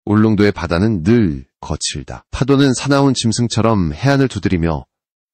울릉도의 바다는 늘 거칠다. 파도는 사나운 짐승처럼 해안을 두드리며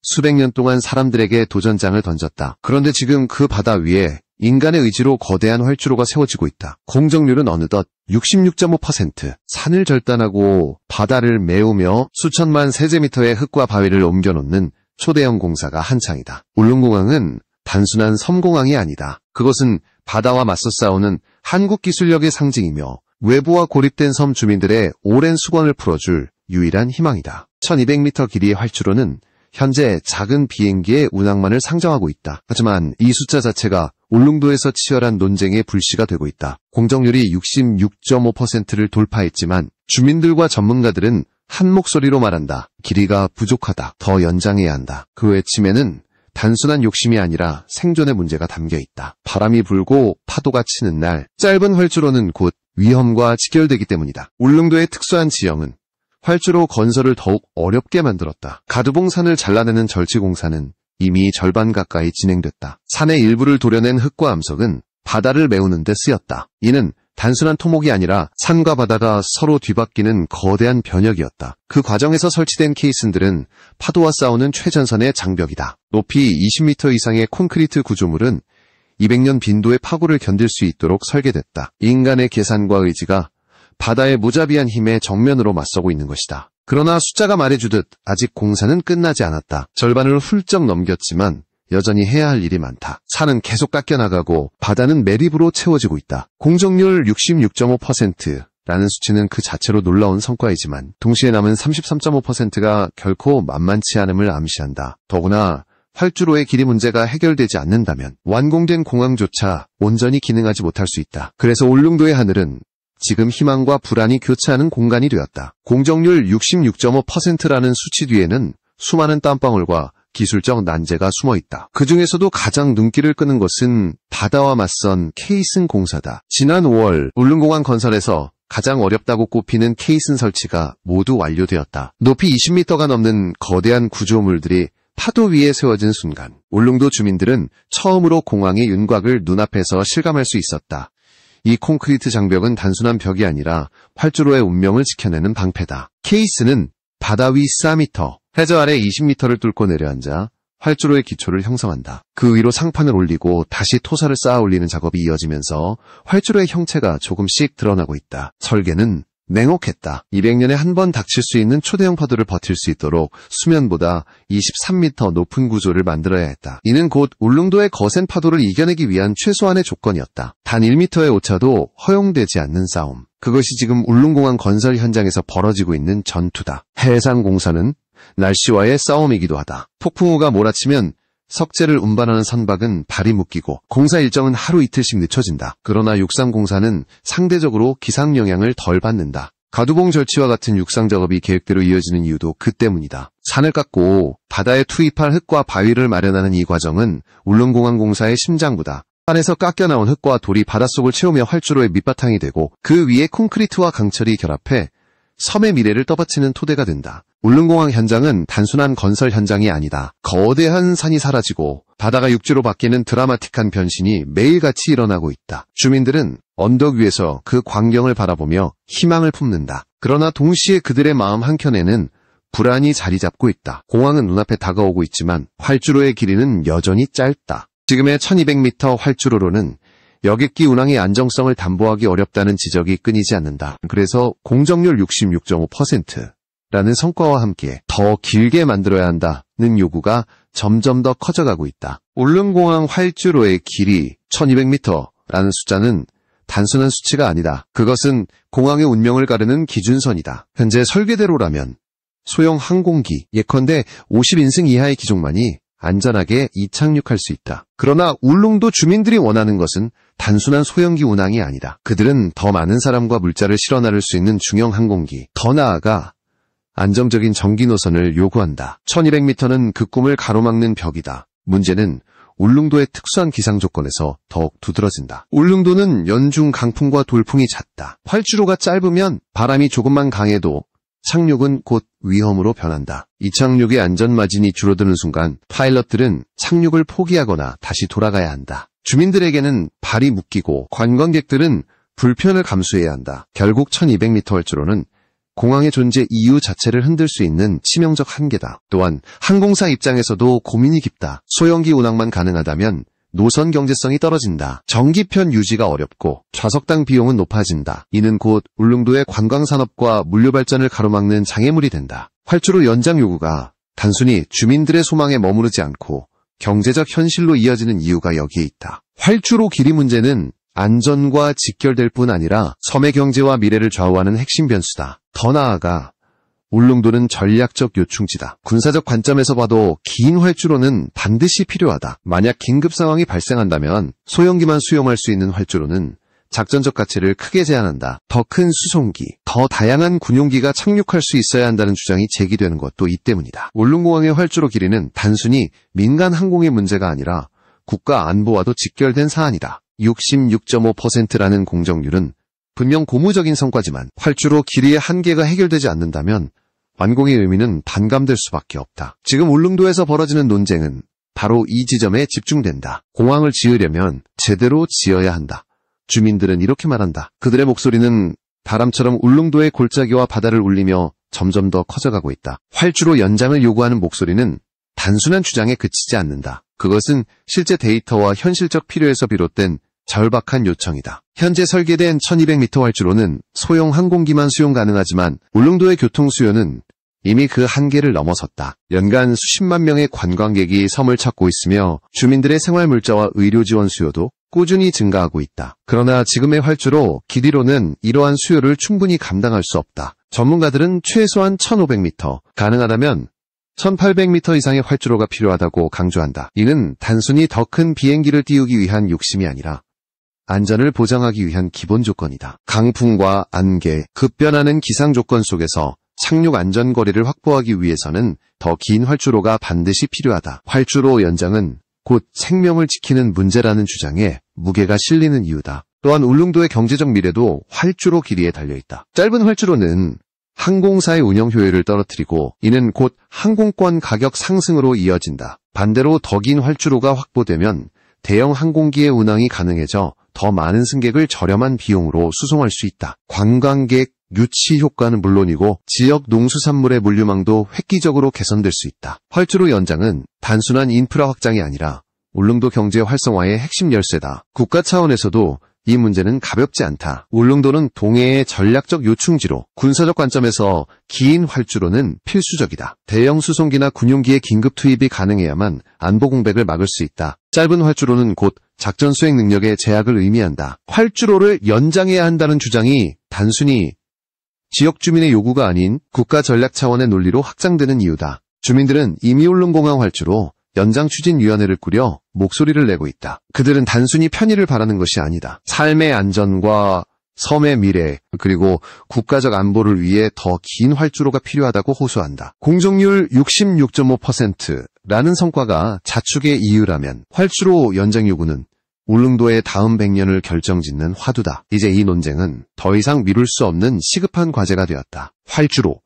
수백 년 동안 사람들에게 도전장을 던졌다. 그런데 지금 그 바다 위에 인간의 의지로 거대한 활주로가 세워지고 있다. 공정률은 어느덧 66.5%. 산을 절단하고 바다를 메우며 수천만 세제미터의 흙과 바위를 옮겨놓는 초대형 공사가 한창이다. 울릉공항은 단순한 섬공항이 아니다. 그것은 바다와 맞서 싸우는 한국 기술력의 상징이며 외부와 고립된 섬 주민들의 오랜 수건을 풀어줄 유일한 희망이다. 1200m 길이의 활주로는 현재 작은 비행기의 운항만을 상정하고 있다. 하지만 이 숫자 자체가 울릉도에서 치열한 논쟁의 불씨가 되고 있다. 공정률이 66.5%를 돌파했지만 주민들과 전문가들은 한 목소리로 말한다. 길이가 부족하다. 더 연장해야 한다. 그 외침에는 단순한 욕심이 아니라 생존의 문제가 담겨 있다. 바람이 불고 파도가 치는 날, 짧은 활주로는 곧 위험과 직결되기 때문이다. 울릉도의 특수한 지형은 활주로 건설을 더욱 어렵게 만들었다. 가두봉산을 잘라내는 절치공사는 이미 절반 가까이 진행됐다. 산의 일부를 도려낸 흙과 암석은 바다를 메우는 데 쓰였다. 이는 단순한 토목이 아니라 산과 바다가 서로 뒤바뀌는 거대한 변혁이었다. 그 과정에서 설치된 케이슨들은 파도와 싸우는 최전선의 장벽이다. 높이 20m 이상의 콘크리트 구조물은 200년 빈도의 파고를 견딜 수 있도록 설계됐다. 인간의 계산과 의지가 바다의 무자비한 힘에 정면으로 맞서고 있는 것이다. 그러나 숫자가 말해주듯 아직 공사는 끝나지 않았다. 절반을 훌쩍 넘겼지만 여전히 해야 할 일이 많다. 산은 계속 깎여나가고 바다는 매립으로 채워지고 있다. 공정률 66.5%라는 수치는 그 자체로 놀라운 성과이지만 동시에 남은 33.5%가 결코 만만치 않음을 암시한다. 더구나 활주로의 길이 문제가 해결되지 않는다면 완공된 공항조차 온전히 기능하지 못할 수 있다. 그래서 울릉도의 하늘은 지금 희망과 불안이 교차하는 공간이 되었다. 공정률 66.5%라는 수치 뒤에는 수많은 땀방울과 기술적 난제가 숨어있다. 그 중에서도 가장 눈길을 끄는 것은 바다와 맞선 케이슨 공사다. 지난 5월 울릉공항 건설에서 가장 어렵다고 꼽히는 케이슨 설치가 모두 완료되었다. 높이 20m가 넘는 거대한 구조물들이 파도 위에 세워진 순간 울릉도 주민들은 처음으로 공항의 윤곽을 눈앞에서 실감할 수 있었다. 이 콘크리트 장벽은 단순한 벽이 아니라 활주로의 운명을 지켜내는 방패다. 케이스는 바다 위 4m, 해저 아래 20m를 뚫고 내려앉아 활주로의 기초를 형성한다. 그 위로 상판을 올리고 다시 토사를 쌓아 올리는 작업이 이어지면서 활주로의 형체가 조금씩 드러나고 있다. 설계는 냉혹했다. 200년에 한 번 닥칠 수 있는 초대형 파도를 버틸 수 있도록 수면보다 23m 높은 구조를 만들어야 했다. 이는 곧 울릉도의 거센 파도를 이겨내기 위한 최소한의 조건이었다. 단 1m의 오차도 허용되지 않는 싸움. 그것이 지금 울릉공항 건설 현장에서 벌어지고 있는 전투다. 해상공사는 날씨와의 싸움이기도 하다. 폭풍우가 몰아치면 석재를 운반하는 선박은 발이 묶이고 공사 일정은 하루 이틀씩 늦춰진다. 그러나 육상공사는 상대적으로 기상 영향을 덜 받는다. 가두봉 절치와 같은 육상 작업이 계획대로 이어지는 이유도 그 때문이다. 산을 깎고 바다에 투입할 흙과 바위를 마련하는 이 과정은 울릉공항 공사의 심장부다. 산에서 깎여 나온 흙과 돌이 바닷속을 채우며 활주로의 밑바탕이 되고 그 위에 콘크리트와 강철이 결합해 섬의 미래를 떠받치는 토대가 된다. 울릉공항 현장은 단순한 건설 현장이 아니다. 거대한 산이 사라지고 바다가 육지로 바뀌는 드라마틱한 변신이 매일같이 일어나고 있다. 주민들은 언덕 위에서 그 광경을 바라보며 희망을 품는다. 그러나 동시에 그들의 마음 한켠에는 불안이 자리 잡고 있다. 공항은 눈앞에 다가오고 있지만 활주로의 길이는 여전히 짧다. 지금의 1200m 활주로로는 여객기 운항의 안정성을 담보하기 어렵다는 지적이 끊이지 않는다. 그래서 공정률 66.5%라는 성과와 함께 더 길게 만들어야 한다는 요구가 점점 더 커져가고 있다. 울릉공항 활주로의 길이 1200m라는 숫자는 단순한 수치가 아니다. 그것은 공항의 운명을 가르는 기준선이다. 현재 설계대로라면 소형 항공기, 예컨대 50인승 이하의 기종만이 안전하게 이착륙할 수 있다. 그러나 울릉도 주민들이 원하는 것은 단순한 소형기 운항이 아니다. 그들은 더 많은 사람과 물자를 실어 나를 수 있는 중형 항공기, 더 나아가 안정적인 전기 노선을 요구한다. 1200m는 그 꿈을 가로막는 벽이다. 문제는 울릉도의 특수한 기상 조건에서 더욱 두드러진다. 울릉도는 연중 강풍과 돌풍이 잦다. 활주로가 짧으면 바람이 조금만 강해도 착륙은 곧 위험으로 변한다. 이착륙의 안전마진이 줄어드는 순간 파일럿들은 착륙을 포기하거나 다시 돌아가야 한다. 주민들에게는 발이 묶이고 관광객들은 불편을 감수해야 한다. 결국 1200m 활주로는 공항의 존재 이유 자체를 흔들 수 있는 치명적 한계다. 또한 항공사 입장에서도 고민이 깊다. 소형기 운항만 가능하다면 노선 경제성이 떨어진다. 정기편 유지가 어렵고 좌석당 비용은 높아진다. 이는 곧 울릉도의 관광산업과 물류 발전을 가로막는 장애물이 된다. 활주로 연장 요구가 단순히 주민들의 소망에 머무르지 않고 경제적 현실로 이어지는 이유가 여기에 있다. 활주로 길이 문제는 안전과 직결될 뿐 아니라 섬의 경제와 미래를 좌우하는 핵심 변수다. 더 나아가 울릉도는 전략적 요충지다. 군사적 관점에서 봐도 긴 활주로는 반드시 필요하다. 만약 긴급 상황이 발생한다면 소형기만 수용할 수 있는 활주로는 작전적 가치를 크게 제한한다. 더 큰 수송기, 더 다양한 군용기가 착륙할 수 있어야 한다는 주장이 제기되는 것도 이 때문이다. 울릉공항의 활주로 길이는 단순히 민간 항공의 문제가 아니라 국가 안보와도 직결된 사안이다. 66.5%라는 공정률은 분명 고무적인 성과지만 활주로 길이의 한계가 해결되지 않는다면 완공의 의미는 반감될 수밖에 없다. 지금 울릉도에서 벌어지는 논쟁은 바로 이 지점에 집중된다. 공항을 지으려면 제대로 지어야 한다. 주민들은 이렇게 말한다. 그들의 목소리는 바람처럼 울릉도의 골짜기와 바다를 울리며 점점 더 커져가고 있다. 활주로 연장을 요구하는 목소리는 단순한 주장에 그치지 않는다. 그것은 실제 데이터와 현실적 필요에서 비롯된 절박한 요청이다. 현재 설계된 1200m 활주로는 소형 항공기만 수용 가능하지만 울릉도의 교통 수요는 이미 그 한계를 넘어섰다. 연간 수십만 명의 관광객이 섬을 찾고 있으며 주민들의 생활 물자와 의료 지원 수요도 꾸준히 증가하고 있다. 그러나 지금의 활주로 길이로는 이러한 수요를 충분히 감당할 수 없다. 전문가들은 최소한 1500m, 가능하다면 1800m 이상의 활주로가 필요하다고 강조한다. 이는 단순히 더 큰 비행기를 띄우기 위한 욕심이 아니라 안전을 보장하기 위한 기본 조건이다. 강풍과 안개, 급변하는 기상 조건 속에서 착륙 안전거리를 확보하기 위해서는 더 긴 활주로가 반드시 필요하다. 활주로 연장은 곧 생명을 지키는 문제라는 주장에 무게가 실리는 이유다. 또한 울릉도의 경제적 미래도 활주로 길이에 달려있다. 짧은 활주로는 항공사의 운영 효율을 떨어뜨리고 이는 곧 항공권 가격 상승으로 이어진다. 반대로 더 긴 활주로가 확보되면 대형 항공기의 운항이 가능해져 더 많은 승객을 저렴한 비용으로 수송할 수 있다. 관광객 유치 효과는 물론이고 지역 농수산물의 물류망도 획기적으로 개선될 수 있다. 활주로 연장은 단순한 인프라 확장이 아니라 울릉도 경제 활성화의 핵심 열쇠다. 국가 차원에서도 이 문제는 가볍지 않다. 울릉도는 동해의 전략적 요충지로 군사적 관점에서 긴 활주로는 필수적이다. 대형 수송기나 군용기의 긴급 투입이 가능해야만 안보 공백을 막을 수 있다. 짧은 활주로는 곧 작전 수행 능력의 제약을 의미한다. 활주로를 연장해야 한다는 주장이 단순히 지역 주민의 요구가 아닌 국가 전략 차원의 논리로 확장되는 이유다. 주민들은 이미 울릉공항 활주로 연장추진위원회를 꾸려 목소리를 내고 있다. 그들은 단순히 편의를 바라는 것이 아니다. 삶의 안전과 섬의 미래, 그리고 국가적 안보를 위해 더 긴 활주로가 필요하다고 호소한다. 공정률 66.5%라는 성과가 자축의 이유라면 활주로 연장 요구는 울릉도의 다음 100년을 결정짓는 화두다. 이제 이 논쟁은 더 이상 미룰 수 없는 시급한 과제가 되었다. 활주로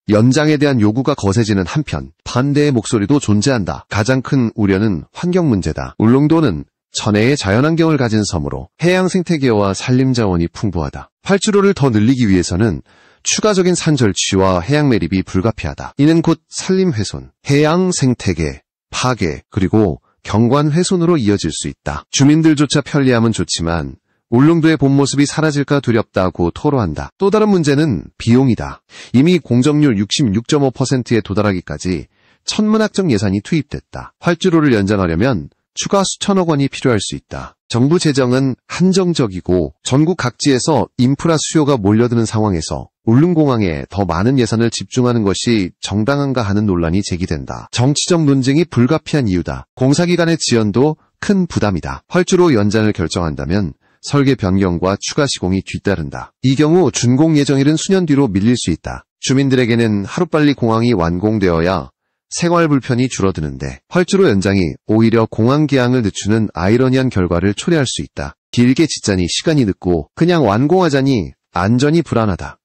연장에 대한 요구가 거세지는 한편 반대의 목소리도 존재한다. 가장 큰 우려는 환경 문제다. 울릉도는 천혜의 자연환경을 가진 섬으로 해양 생태계와 산림자원이 풍부하다. 활주로를 더 늘리기 위해서는 추가적인 산절취와 해양 매립이 불가피하다. 이는 곧 산림 훼손, 해양 생태계 파괴, 그리고 경관 훼손으로 이어질 수 있다. 주민들조차 편리함은 좋지만 울릉도의 본 모습이 사라질까 두렵다고 토로한다. 또 다른 문제는 비용이다. 이미 공정률 66.5%에 도달하기까지 천문학적 예산이 투입됐다. 활주로를 연장하려면 추가 수천억 원이 필요할 수 있다. 정부 재정은 한정적이고 전국 각지에서 인프라 수요가 몰려드는 상황에서 울릉공항에 더 많은 예산을 집중하는 것이 정당한가 하는 논란이 제기된다. 정치적 논쟁이 불가피한 이유다. 공사기관의 지연도 큰 부담이다. 활주로 연장을 결정한다면 설계 변경과 추가 시공이 뒤따른다. 이 경우 준공 예정일은 수년 뒤로 밀릴 수 있다. 주민들에게는 하루빨리 공항이 완공되어야 생활 불편이 줄어드는데 활주로 연장이 오히려 공항 개항을 늦추는 아이러니한 결과를 초래할 수 있다. 길게 짓자니 시간이 늦고 그냥 완공하자니 안전이 불안하다.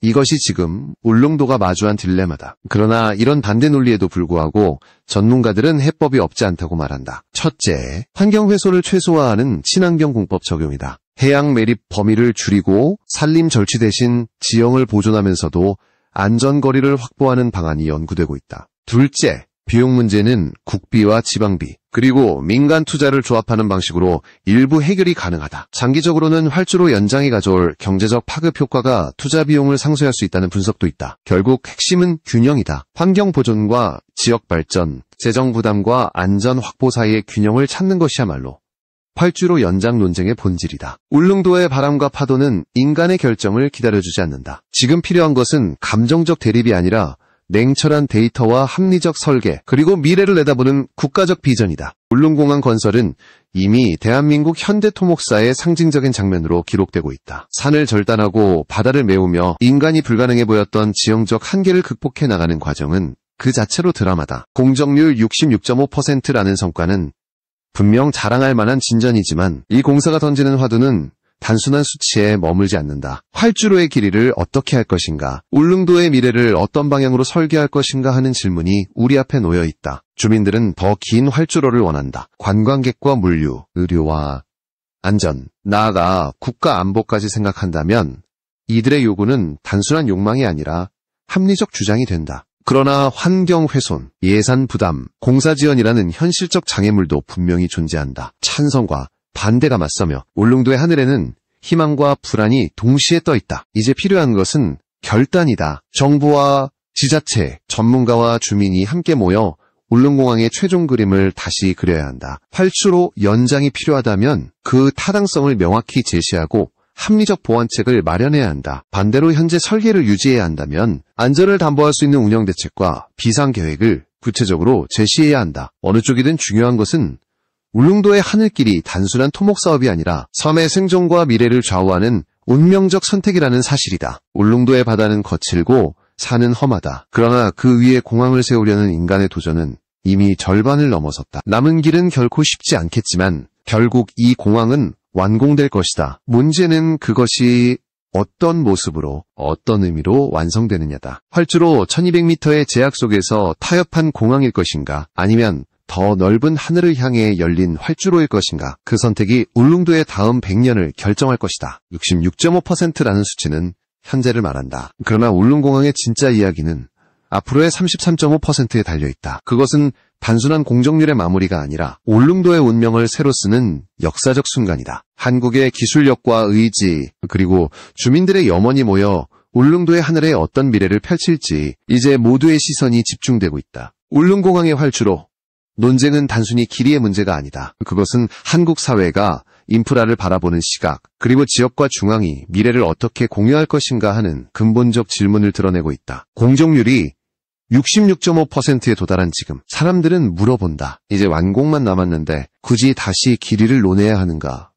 이것이 지금 울릉도가 마주한 딜레마다. 그러나 이런 반대 논리에도 불구하고 전문가들은 해법이 없지 않다고 말한다. 첫째, 환경 훼손을 최소화하는 친환경 공법 적용이다. 해양 매립 범위를 줄이고 산림 절취 대신 지형을 보존하면서도 안전거리를 확보하는 방안이 연구되고 있다. 둘째, 비용 문제는 국비와 지방비, 그리고 민간 투자를 조합하는 방식으로 일부 해결이 가능하다. 장기적으로는 활주로 연장이 가져올 경제적 파급 효과가 투자 비용을 상쇄할 수 있다는 분석도 있다. 결국 핵심은 균형이다. 환경 보존과 지역 발전, 재정 부담과 안전 확보 사이의 균형을 찾는 것이야말로 활주로 연장 논쟁의 본질이다. 울릉도의 바람과 파도는 인간의 결정을 기다려주지 않는다. 지금 필요한 것은 감정적 대립이 아니라 냉철한 데이터와 합리적 설계, 그리고 미래를 내다보는 국가적 비전이다. 울릉공항 건설은 이미 대한민국 현대 토목사의 상징적인 장면으로 기록되고 있다. 산을 절단하고 바다를 메우며 인간이 불가능해 보였던 지형적 한계를 극복해 나가는 과정은 그 자체로 드라마다. 공정률 66.5%라는 성과는 분명 자랑할 만한 진전이지만 이 공사가 던지는 화두는 단순한 수치에 머물지 않는다. 활주로의 길이를 어떻게 할 것인가, 울릉도의 미래를 어떤 방향으로 설계할 것인가 하는 질문이 우리 앞에 놓여 있다. 주민들은 더 긴 활주로를 원한다. 관광객과 물류, 의료와 안전, 나아가 국가 안보까지 생각한다면 이들의 요구는 단순한 욕망이 아니라 합리적 주장이 된다. 그러나 환경 훼손, 예산 부담, 공사 지연이라는 현실적 장애물도 분명히 존재한다. 찬성과 반대가 맞서며 울릉도의 하늘에는 희망과 불안이 동시에 떠 있다. 이제 필요한 것은 결단이다. 정부와 지자체, 전문가와 주민이 함께 모여 울릉공항의 최종 그림을 다시 그려야 한다. 활주로 연장이 필요하다면 그 타당성을 명확히 제시하고 합리적 보완책을 마련해야 한다. 반대로 현재 설계를 유지해야 한다면 안전을 담보할 수 있는 운영 대책과 비상계획을 구체적으로 제시해야 한다. 어느 쪽이든 중요한 것은 울릉도의 하늘길이 단순한 토목사업이 아니라 섬의 생존과 미래를 좌우하는 운명적 선택이라는 사실이다. 울릉도의 바다는 거칠고 산은 험하다. 그러나 그 위에 공항을 세우려는 인간의 도전은 이미 절반을 넘어섰다. 남은 길은 결코 쉽지 않겠지만 결국 이 공항은 완공될 것이다. 문제는 그것이 어떤 모습으로, 어떤 의미로 완성되느냐다. 활주로 1200m의 제약 속에서 타협한 공항일 것인가, 아니면 더 넓은 하늘을 향해 열린 활주로일 것인가, 그 선택이 울릉도의 다음 100년을 결정할 것이다. 66.5%라는 수치는 현재를 말한다. 그러나 울릉공항의 진짜 이야기는 앞으로의 33.5%에 달려있다. 그것은 단순한 공정률의 마무리가 아니라 울릉도의 운명을 새로 쓰는 역사적 순간이다. 한국의 기술력과 의지, 그리고 주민들의 염원이 모여 울릉도의 하늘에 어떤 미래를 펼칠지 이제 모두의 시선이 집중되고 있다. 울릉공항의 활주로, 논쟁은 단순히 길이의 문제가 아니다. 그것은 한국 사회가 인프라를 바라보는 시각, 그리고 지역과 중앙이 미래를 어떻게 공유할 것인가 하는 근본적 질문을 드러내고 있다. 공정률이 66.5%에 도달한 지금 사람들은 물어본다. 이제 완공만 남았는데 굳이 다시 길이를 논해야 하는가?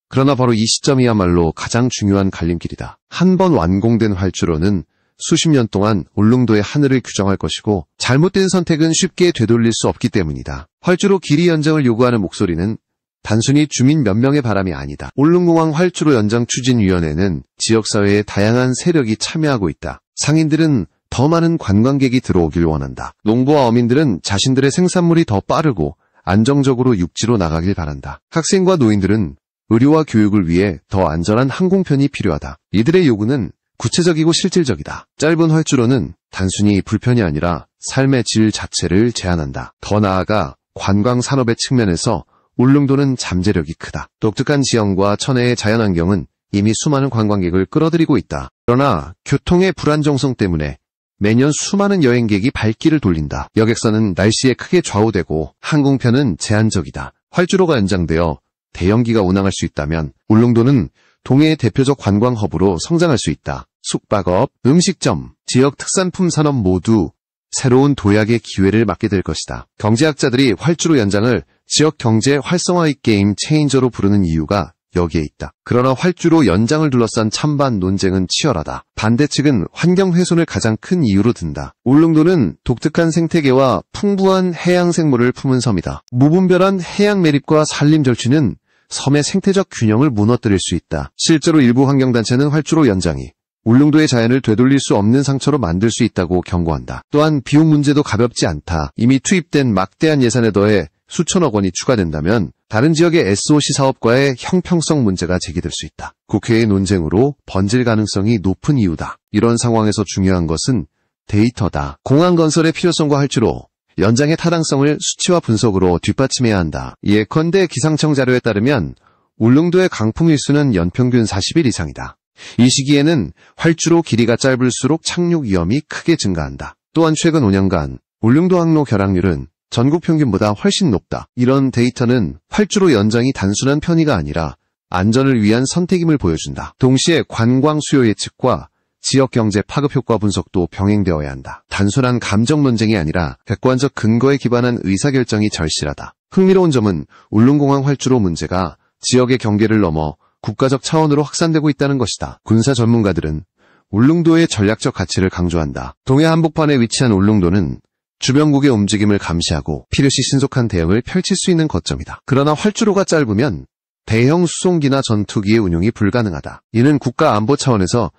그러나 바로 이 시점이야말로 가장 중요한 갈림길이다. 한 번 완공된 활주로는 수십 년 동안 울릉도의 하늘을 규정할 것이고 잘못된 선택은 쉽게 되돌릴 수 없기 때문이다. 활주로 길이 연장을 요구하는 목소리는 단순히 주민 몇 명의 바람이 아니다. 울릉공항 활주로 연장 추진위원회는 지역사회의 다양한 세력이 참여하고 있다. 상인들은 더 많은 관광객이 들어오길 원한다. 농부와 어민들은 자신들의 생산물이 더 빠르고 안정적으로 육지로 나가길 바란다. 학생과 노인들은 의료와 교육을 위해 더 안전한 항공편이 필요하다. 이들의 요구는 구체적이고 실질적이다. 짧은 활주로는 단순히 불편이 아니라 삶의 질 자체를 제한한다. 더 나아가 관광산업의 측면에서 울릉도는 잠재력이 크다. 독특한 지형과 천혜의 자연환경은 이미 수많은 관광객을 끌어들이고 있다. 그러나 교통의 불안정성 때문에 매년 수많은 여행객이 발길을 돌린다. 여객선은 날씨에 크게 좌우되고 항공편은 제한적이다. 활주로가 연장되어 대형기가 운항할 수 있다면 울릉도는 동해의 대표적 관광 허브로 성장할 수 있다. 숙박업, 음식점, 지역 특산품 산업 모두 새로운 도약의 기회를 맞게 될 것이다. 경제학자들이 활주로 연장을 지역 경제 활성화의 게임 체인저로 부르는 이유가 여기에 있다. 그러나 활주로 연장을 둘러싼 찬반 논쟁은 치열하다. 반대 측은 환경 훼손을 가장 큰 이유로 든다. 울릉도는 독특한 생태계와 풍부한 해양 생물을 품은 섬이다. 무분별한 해양 매립과 산림 절취는 섬의 생태적 균형을 무너뜨릴 수 있다. 실제로 일부 환경단체는 활주로 연장이 울릉도의 자연을 되돌릴 수 없는 상처로 만들 수 있다고 경고한다. 또한 비용 문제도 가볍지 않다. 이미 투입된 막대한 예산에 더해 수천억 원이 추가된다면 다른 지역의 SOC 사업과의 형평성 문제가 제기될 수 있다. 국회의 논쟁으로 번질 가능성이 높은 이유다. 이런 상황에서 중요한 것은 데이터다. 공항 건설의 필요성과 할주로 연장의 타당성을 수치와 분석으로 뒷받침해야 한다. 예컨대 기상청 자료에 따르면 울릉도의 강풍 일수는 연평균 40일 이상이다. 이 시기에는 활주로 길이가 짧을수록 착륙 위험이 크게 증가한다. 또한 최근 5년간 울릉도 항로 결항률은 전국 평균보다 훨씬 높다. 이런 데이터는 활주로 연장이 단순한 편의가 아니라 안전을 위한 선택임을 보여준다. 동시에 관광 수요 예측과 지역 경제 파급 효과 분석도 병행되어야 한다. 단순한 감정 논쟁이 아니라 객관적 근거에 기반한 의사결정이 절실하다. 흥미로운 점은 울릉공항 활주로 문제가 지역의 경계를 넘어 국가적 차원으로 확산되고 있다는 것이다. 군사 전문가들은 울릉도의 전략적 가치를 강조한다. 동해 한복판에 위치한 울릉도는 주변국의 움직임을 감시하고 필요시 신속한 대응을 펼칠 수 있는 거점이다. 그러나 활주로가 짧으면 대형 수송기나 전투기의 운용이 불가능하다. 이는 국가 안보 차원에서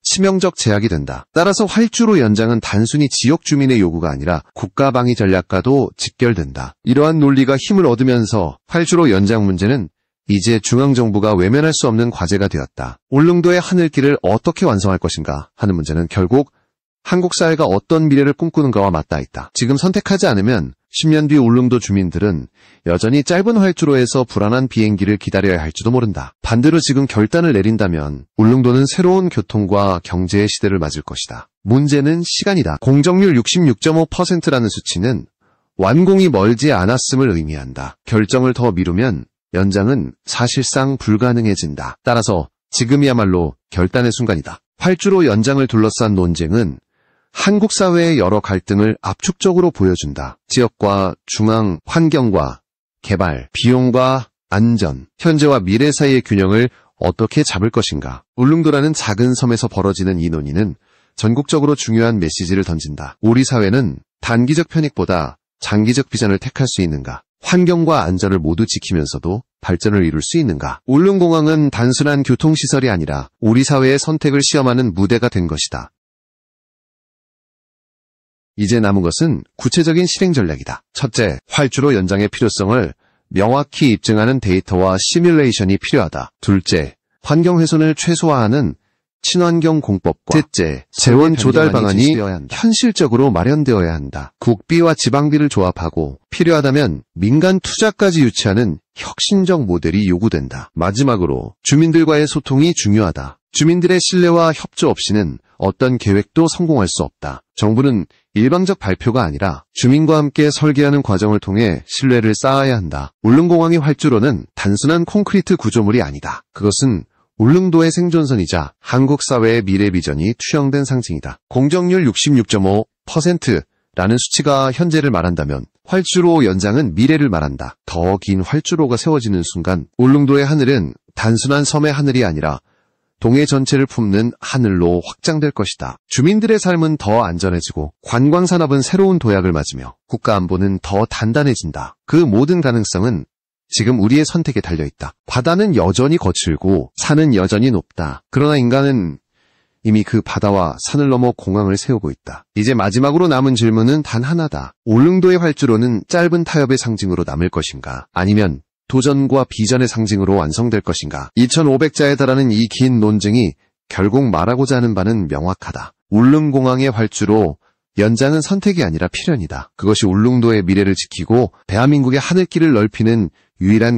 치명적 제약이 된다. 따라서 활주로 연장은 단순히 지역 주민의 요구가 아니라 국가 방위 전략과도 직결된다. 이러한 논리가 힘을 얻으면서 활주로 연장 문제는 이제 중앙정부가 외면할 수 없는 과제가 되었다. 울릉도의 하늘길을 어떻게 완성할 것인가 하는 문제는 결국 한국 사회가 어떤 미래를 꿈꾸는가와 맞닿아 있다. 지금 선택하지 않으면 10년 뒤 울릉도 주민들은 여전히 짧은 활주로에서 불안한 비행기를 기다려야 할지도 모른다. 반대로 지금 결단을 내린다면 울릉도는 새로운 교통과 경제의 시대를 맞을 것이다. 문제는 시간이다. 공정률 66.5%라는 수치는 완공이 멀지 않았음을 의미한다. 결정을 더 미루면 연장은 사실상 불가능해진다. 따라서 지금이야말로 결단의 순간이다. 활주로 연장을 둘러싼 논쟁은 한국 사회의 여러 갈등을 압축적으로 보여준다. 지역과 중앙, 환경과 개발, 비용과 안전, 현재와 미래 사이의 균형을 어떻게 잡을 것인가. 울릉도라는 작은 섬에서 벌어지는 이 논의는 전국적으로 중요한 메시지를 던진다. 우리 사회는 단기적 편익보다 장기적 비전을 택할 수 있는가? 환경과 안전을 모두 지키면서도 발전을 이룰 수 있는가? 울릉공항은 단순한 교통시설이 아니라 우리 사회의 선택을 시험하는 무대가 된 것이다. 이제 남은 것은 구체적인 실행 전략이다. 첫째, 활주로 연장의 필요성을 명확히 입증하는 데이터와 시뮬레이션이 필요하다. 둘째, 환경 훼손을 최소화하는 친환경 공법과 셋째, 재원 조달 방안이 현실적으로 마련되어야 한다. 국비와 지방비를 조합하고 필요하다면 민간 투자까지 유치하는 혁신적 모델이 요구된다. 마지막으로 주민들과의 소통이 중요하다. 주민들의 신뢰와 협조 없이는 어떤 계획도 성공할 수 없다. 정부는 일방적 발표가 아니라 주민과 함께 설계하는 과정을 통해 신뢰를 쌓아야 한다. 울릉공항의 활주로는 단순한 콘크리트 구조물이 아니다. 그것은 울릉도의 생존선이자 한국 사회의 미래 비전이 투영된 상징이다. 공정률 66.5%라는 수치가 현재를 말한다면 활주로 연장은 미래를 말한다. 더 긴 활주로가 세워지는 순간 울릉도의 하늘은 단순한 섬의 하늘이 아니라 동해 전체를 품는 하늘로 확장될 것이다. 주민들의 삶은 더 안전해지고 관광산업은 새로운 도약을 맞으며 국가안보는 더 단단해진다. 그 모든 가능성은 지금 우리의 선택에 달려있다. 바다는 여전히 거칠고 산은 여전히 높다. 그러나 인간은 이미 그 바다와 산을 넘어 공항을 세우고 있다. 이제 마지막으로 남은 질문은 단 하나다. 울릉도의 활주로는 짧은 타협의 상징으로 남을 것인가? 아니면 도전과 비전의 상징으로 완성될 것인가? 2500자에 달하는 이 긴 논쟁이 결국 말하고자 하는 바는 명확하다. 울릉공항의 활주로 연장은 선택이 아니라 필연이다. 그것이 울릉도의 미래를 지키고 대한민국의 하늘길을 넓히는 유일한